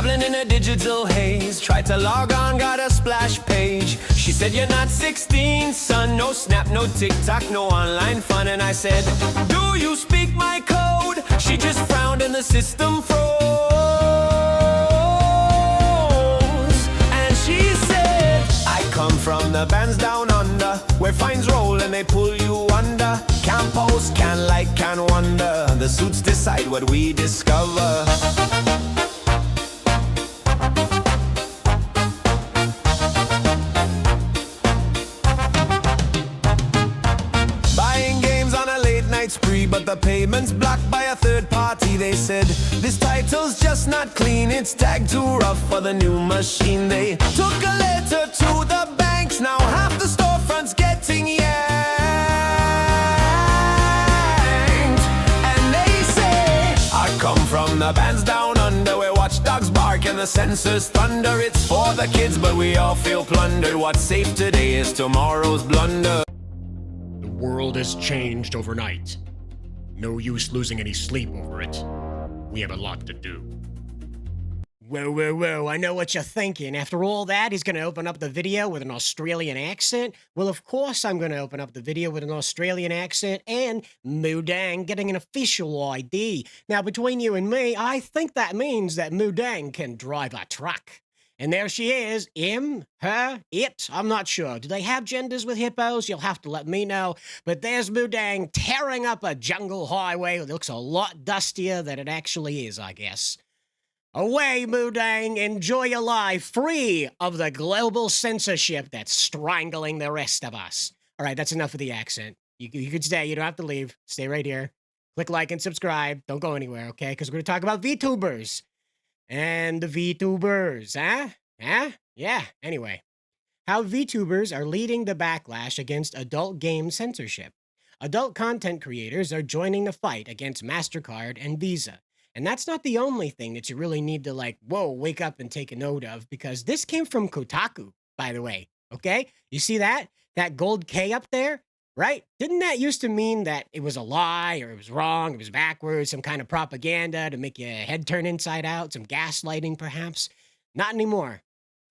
Traveling in a digital haze, tried to log on, got a splash page. She said, you're not 16, son, no Snap, no TikTok, no online fun. And I said, do you speak my code? She just frowned and the system froze. And she said, I come from the bands down under, where fines roll and they pull you under. Can't post, can't like, can't wonder. The suits decide what we discover. Spree, but the payment's blocked by a third party. They said, this title's just not clean, it's tagged too rough for the new machine. They took a letter to the banks, now half the storefronts getting yanked. And they say, I come from the bands down under, where watchdogs bark and the censors thunder. It's for the kids, but we all feel plundered. What's safe today is tomorrow's blunder. The world has changed overnight. No use losing any sleep over it. We have a lot to do. Whoa, I know what you're thinking. After all that, he's gonna open up the video with an Australian accent? Well, of course I'm gonna open up the video with an Australian accent and Moo Deng getting an official ID. Now, between you and me, I think that means that Moo Deng can drive a truck. And there she is, him, her, it, I'm not sure. Do they have genders with hippos? You'll have to let me know. But there's Moo Deng tearing up a jungle highway. It looks a lot dustier than it actually is, I guess. Away, Moo Deng, enjoy your life, free of the global censorship that's strangling the rest of us. All right, that's enough of the accent. You can stay, you don't have to leave. Stay right here. Click like and subscribe. Don't go anywhere, okay? Because we're going to talk about VTubers. And the VTubers, huh? Yeah, anyway. How VTubers are leading the backlash against adult game censorship. Adult content creators are joining the fight against MasterCard and Visa. And that's not the only thing that you really need to, like, wake up and take a note of, because this came from Kotaku, by the way, okay? You see that? That gold K up there? Right? Didn't that used to mean that it was a lie, or it was wrong, it was backwards, some kind of propaganda to make your head turn inside out, some gaslighting perhaps? Not anymore.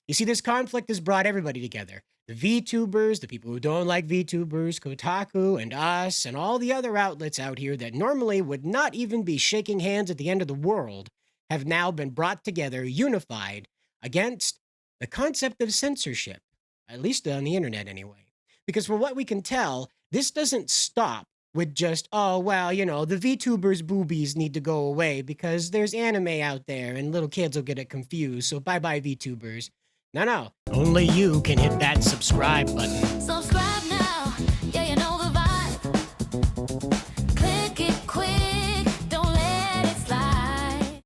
You see, this conflict has brought everybody together. The VTubers, the people who don't like VTubers, Kotaku, and us, and all the other outlets out here that normally would not even be shaking hands at the end of the world, have now been brought together, unified, against the concept of censorship, at least on the internet anyway. Because from what we can tell, this doesn't stop with just, oh, well, you know, the VTubers' boobies need to go away because there's anime out there and little kids will get it confused, so bye-bye VTubers. No. Only you can hit that subscribe button. Subscribe now, yeah, you know the vibe. Click it quick, don't let it slide.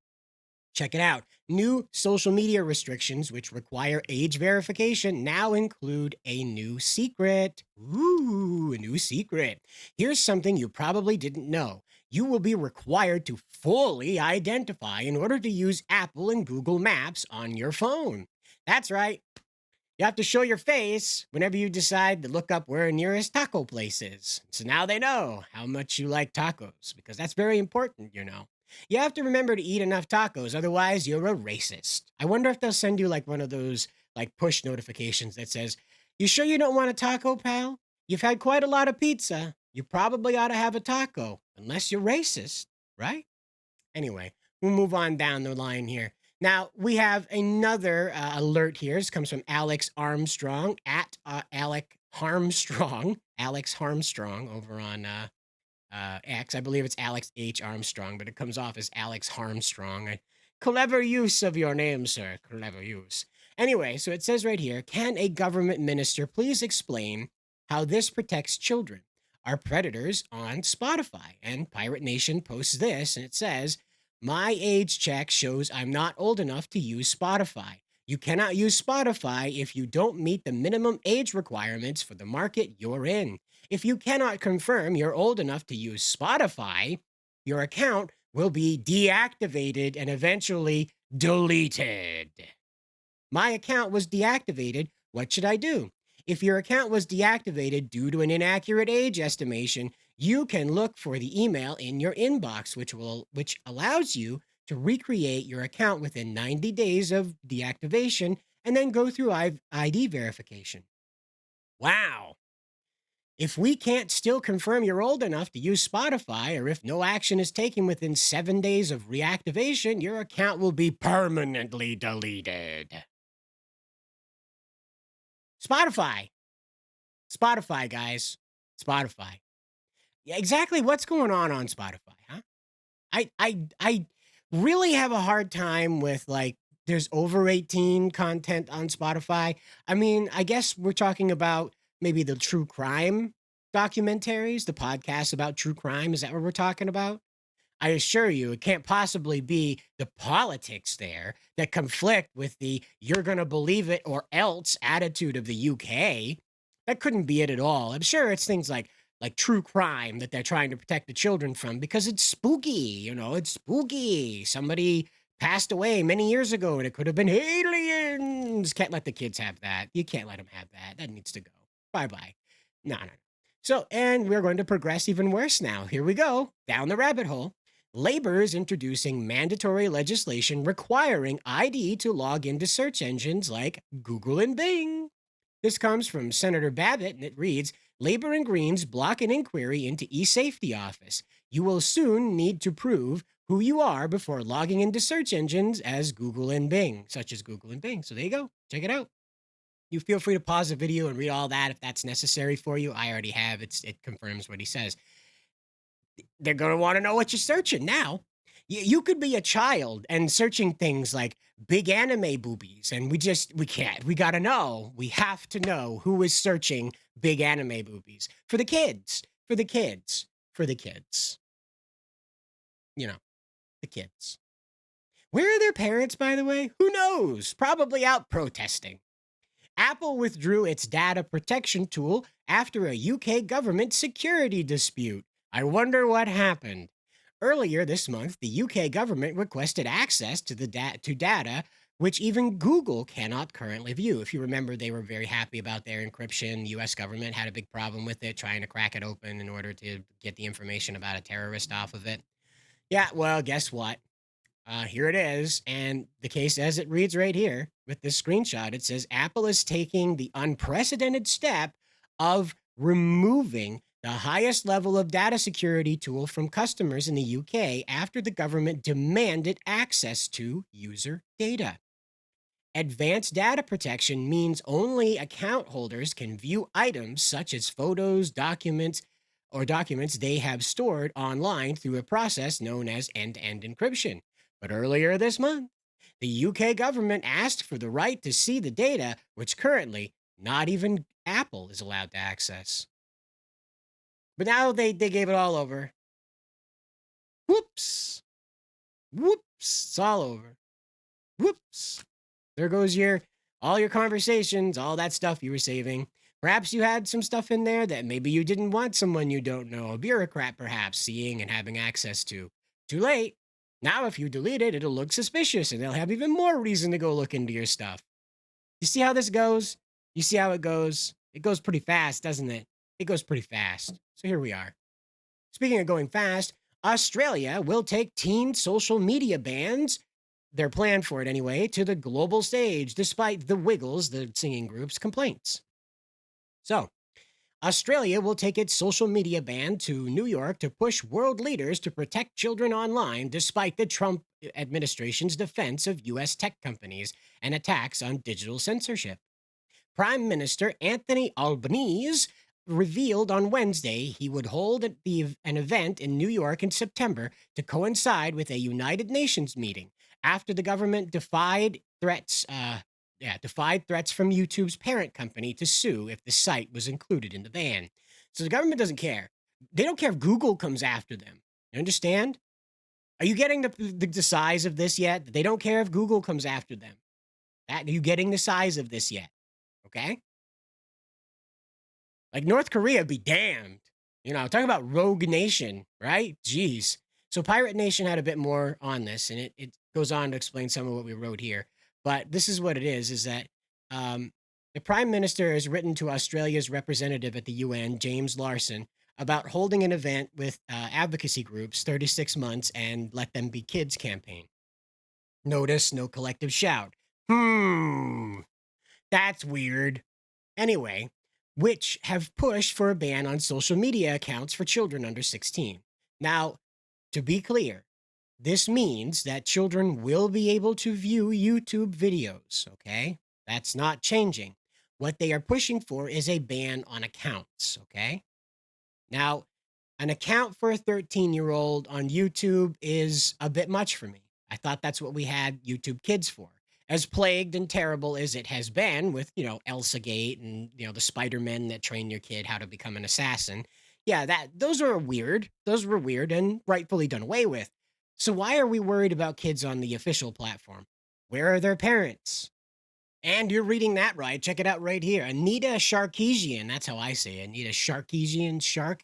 Check it out. New social media restrictions, which require age verification, now include a new secret. Ooh, a new secret. Here's something you probably didn't know. You will be required to fully identify in order to use Apple and Google Maps on your phone. That's right. You have to show your face whenever you decide to look up where a nearest taco place is. So now they know how much you like tacos, because that's very important, you know. You have to remember to eat enough tacos, otherwise you're a racist. I wonder if they'll send you like one of those like push notifications that says, you sure you don't want a taco, pal? You've had quite a lot of pizza. You probably ought to have a taco, unless you're racist, right? Anyway, we'll move on down the line here. Now, we have another alert here. This comes from Alex Armstrong, at Alex Harmstrong over on X. I believe it's Alex H. Armstrong, but it comes off as Alex Harmstrong. Clever use of your name, sir. Clever use. Anyway, so it says right here, can a government minister please explain how this protects children? Are predators on Spotify? And Pirate Nation posts this, and it says, my age check shows I'm not old enough to use Spotify. You cannot use Spotify if you don't meet the minimum age requirements for the market you're in. If you cannot confirm you're old enough to use Spotify, your account will be deactivated and eventually deleted. My account was deactivated. What should I do? If your account was deactivated due to an inaccurate age estimation, you can look for the email in your inbox, which allows you to recreate your account within 90 days of deactivation and then go through ID verification. Wow. If we can't still confirm you're old enough to use Spotify, or if no action is taken within 7 days of reactivation, your account will be permanently deleted. Spotify. Spotify, guys. Spotify. Yeah, exactly what's going on Spotify, huh? I really have a hard time with, like, there's over 18 content on Spotify. I mean, I guess we're talking about maybe the true crime documentaries, the podcasts about true crime. Is that what we're talking about? I assure you, it can't possibly be the politics there that conflict with the "you're gonna believe it or else" attitude of the UK. That couldn't be it at all. I'm sure it's things like true crime that they're trying to protect the children from because it's spooky, it's spooky. Somebody passed away many years ago and it could have been aliens. Can't let the kids have that. You can't let them have that. That needs to go. Bye-bye. No, no. So, and we're going to progress even worse now. Here we go, down the rabbit hole. Labor is introducing mandatory legislation requiring ID to log into search engines like Google and Bing. This comes from Senator Babbitt, and it reads, Labor and Greens block an inquiry into e-safety office. You will soon need to prove who you are before logging into search engines as Google and Bing, such as Google and Bing. So there you go. Check it out. You feel free to pause the video and read all that if that's necessary for you. I already have. It confirms what he says. They're going to want to know what you're searching now. You could be a child and searching things like big anime boobies, and we can't. We got to know. We have to know who is searching big anime boobies for the kids, for the kids, for the kids. The kids. Where are their parents, by the way? Who knows? Probably out protesting. Apple withdrew its data protection tool after a UK government security dispute. I wonder what happened. Earlier this month, the UK government requested access to data which even Google cannot currently view. If you remember, they were very happy about their encryption. The US government had a big problem with it, trying to crack it open in order to get the information about a terrorist off of it. Yeah, well, guess what? Here it is, and the case as it reads right here with this screenshot, it says Apple is taking the unprecedented step of removing the highest level of data security tool from customers in the UK after the government demanded access to user data. Advanced data protection means only account holders can view items such as photos, documents they have stored online through a process known as end-to-end encryption. But earlier this month, the UK government asked for the right to see the data, which currently not even Apple is allowed to access. But now they gave it all over. Whoops. Whoops. It's all over. Whoops. There goes all your conversations, all that stuff you were saving. Perhaps you had some stuff in there that maybe you didn't want someone you don't know, a bureaucrat perhaps, seeing and having access to. Too late. Now if you delete it, it'll look suspicious and they'll have even more reason to go look into your stuff. You see how this goes? You see how it goes? It goes pretty fast, doesn't it? It goes pretty fast. So here we are. Speaking of going fast, Australia will take teen social media bans, their plan for it anyway, to the global stage, despite the Wiggles, the singing group's, complaints. So, Australia will take its social media ban to New York to push world leaders to protect children online, despite the Trump administration's defense of U.S. tech companies and attacks on digital censorship. Prime Minister Anthony Albanese revealed on Wednesday he would hold an event in New York in September to coincide with a United Nations meeting after the government defied threats from YouTube's parent company to sue if the site was included in the ban. So the government doesn't care. They don't care if Google comes after them. You understand? Are you getting the size of this yet? They don't care if Google comes after them. Are you getting the size of this yet? Okay? Like North Korea be damned. Talking about rogue nation, right? Jeez. So Pirate Nation had a bit more on this, and it goes on to explain some of what we wrote here. But this is what it is that the Prime Minister has written to Australia's representative at the UN, James Larson, about holding an event with advocacy groups, 36 months, and Let Them Be Kids campaign. Notice no collective shout. That's weird. Anyway, which have pushed for a ban on social media accounts for children under 16. Now, to be clear, this means that children will be able to view YouTube videos, okay? That's not changing. What they are pushing for is a ban on accounts, okay? Now, an account for a 13-year-old on YouTube is a bit much for me. I thought that's what we had YouTube Kids for. As plagued and terrible as it has been with, O.R.C.A and, the Spider-Men that train your kid how to become an assassin. Yeah, those were weird. Those were weird and rightfully done away with. So why are we worried about kids on the official platform? Where are their parents? And you're reading that right. Check it out right here. Anita Sarkeesian. That's how I say it. Anita Sarkeesian. Shark.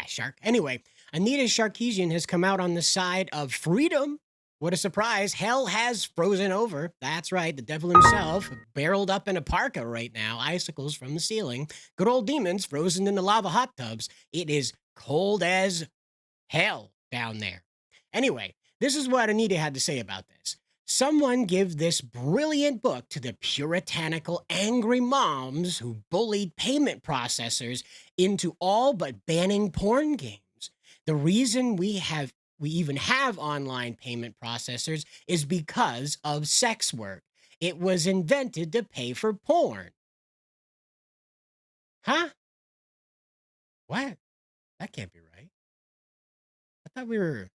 Shark. Anyway, Anita Sarkeesian has come out on the side of freedom. What a surprise. Hell has frozen over. That's right. The devil himself, barreled up in a parka right now. Icicles from the ceiling. Good old demons frozen in the lava hot tubs. It is cold as hell down there. Anyway, this is what Anita had to say about this. Someone give this brilliant book to the puritanical, angry moms who bullied payment processors into all but banning porn games. The reason we even have online payment processors is because of sex work. It was invented to pay for porn. Huh? What? That can't be right. I thought we were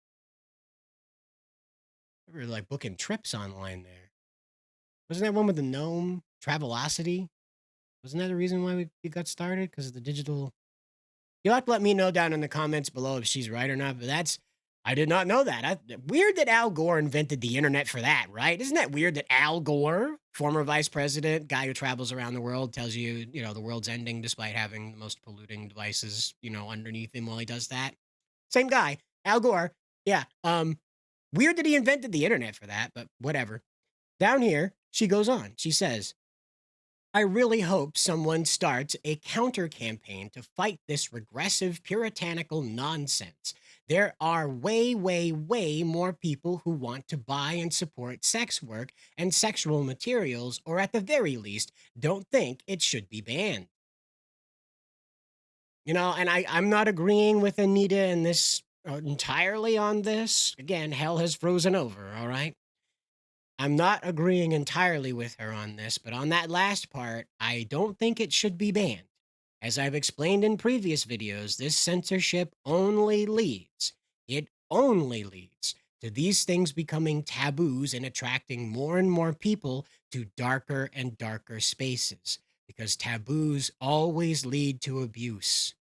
like booking trips online there. Wasn't that one with the gnome? Travelocity? Wasn't that the reason why we got started? Because of the digital. You'll have to let me know down in the comments below if she's right or not, but I did not know that. Weird that Al Gore invented the internet for that, right? Isn't that weird that Al Gore, former vice president, guy who travels around the world, tells you, the world's ending despite having the most polluting devices, underneath him while he does that? Same guy, Al Gore. Yeah. Weird that he invented the internet for that, but whatever. Down here, she goes on. She says, I really hope someone starts a counter campaign to fight this regressive puritanical nonsense. There are way, way, way more people who want to buy and support sex work and sexual materials, or at the very least, don't think it should be banned. And I'm not agreeing with Anita in this entirely on this. Again, hell has frozen over, all right? I'm not agreeing entirely with her on this, but on that last part, I don't think it should be banned. As I've explained in previous videos, this censorship only leads to these things becoming taboos and attracting more and more people to darker and darker spaces, because taboos always lead to abuse.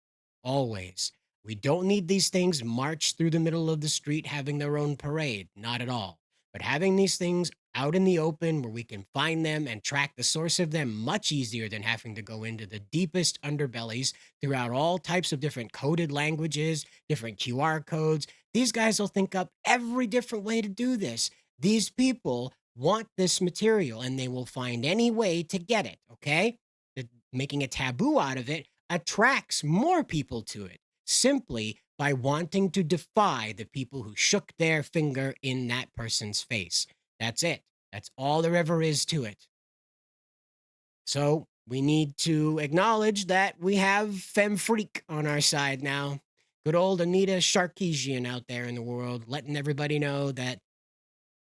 Always. We don't need these things march through the middle of the street having their own parade, not at all. But having these things out in the open where we can find them and track the source of them much easier than having to go into the deepest underbellies throughout all types of different coded languages, different QR codes. These guys will think up every different way to do this. These people want this material and they will find any way to get it, okay? Making a taboo out of it attracts more people to it simply by wanting to defy the people who shook their finger in that person's face. That's it. That's all there ever is to it. So we need to acknowledge that we have Femme Freak on our side now. Good old Anita Sarkeesian out there in the world, letting everybody know that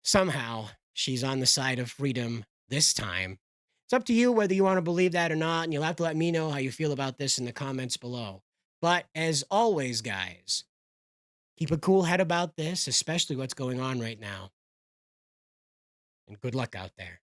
somehow she's on the side of freedom this time. It's up to you whether you want to believe that or not, and you'll have to let me know how you feel about this in the comments below. But as always, guys, keep a cool head about this, especially what's going on right now. And good luck out there.